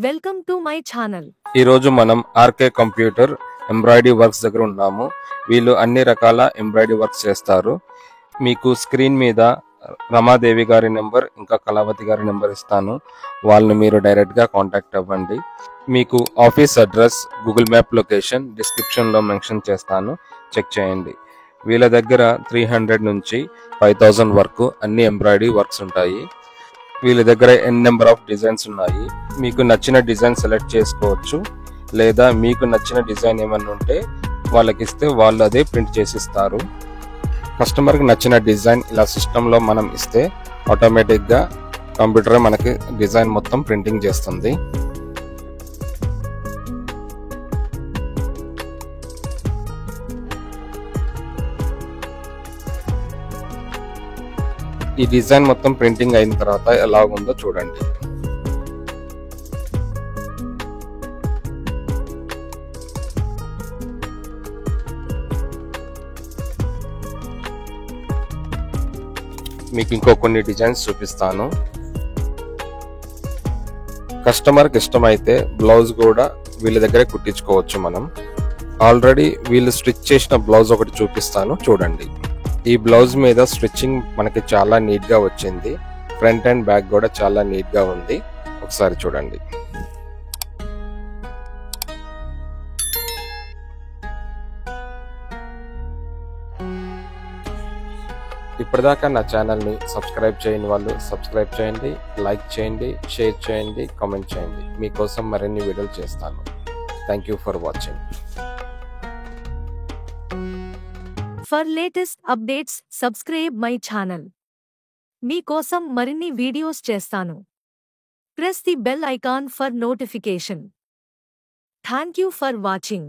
Welcome to my channel. ఈరోజు మనం RK computer embroidery works దగ్గర ఉన్నాము. వీళ్ళు అన్ని రకాల ఎంబ్రాయిడరీ వర్క్స్ చేస్తారు. మీకు స్క్రీన్ మీద రమాదేవి గారి నెంబర్ ఇంకా కళావతి గారి నెంబర్ ఇస్తాను. వాళ్ళని మీరు డైరెక్ట్గా కాంటాక్ట్ అవ్వండి. మీకు office address, Google map location డిస్క్రిప్షన్లో మెన్షన్ చేస్తాను, చెక్ చేయండి. వీళ్ళ దగ్గర 300 నుంచి 5000 వరకు అన్ని ఎంబ్రాయిడరీ వర్క్స్ ఉంటాయి. వీళ్ళ దగ్గర ఎన్ నెంబర్ ఆఫ్ డిజైన్స్ ఉన్నాయి. మీకు నచ్చిన డిజైన్ సెలెక్ట్ చేసుకోవచ్చు, లేదా మీకు నచ్చిన డిజైన్ ఏమన్నా ఉంటే వాళ్ళకి ఇస్తే వాళ్ళు అదే ప్రింట్ చేసి ఇస్తారు. కస్టమర్కి నచ్చిన డిజైన్ ఇలా సిస్టంలో మనం ఇస్తే ఆటోమేటిక్గా కంప్యూటర్ మనకి డిజైన్ మొత్తం ప్రింటింగ్ చేస్తుంది. ఈ డిజైన్ మొత్తం ప్రింటింగ్ అయిన తర్వాత ఎలా ఉందో చూడండి. మీకు ఇంకో కొన్ని డిజైన్స్ చూపిస్తాను. కస్టమర్కి ఇష్టమైతే బ్లౌజ్ కూడా వీళ్ళ దగ్గరే కుట్టించుకోవచ్చు మనం. ఆల్రెడీ వీళ్ళు స్టిచ్ చేసిన బ్లౌజ్ ఒకటి చూపిస్తాను, చూడండి. ఈ బ్లౌజ్ మీద స్టిచ్చింగ్ మనకి చాలా నీట్ గా వచ్చింది. ఫ్రంట్ అండ్ బ్యాక్ కూడా చాలా నీట్ గా ఉంది. ఒకసారి చూడండి. ఇప్పటిదాకా నా ఛానల్ని సబ్స్క్రైబ్ చేయని వాళ్ళు సబ్స్క్రైబ్ చేయండి, లైక్ చేయండి, షేర్ చేయండి, కామెంట్ చేయండి. మీకోసం మరిన్ని వీడియోలు చేస్తాను. Thank you for watching. For latest updates, subscribe my channel. మీకోసం మరిన్ని వీడియోస్ చేస్తాను. Press the bell icon for notification. Thank you for watching.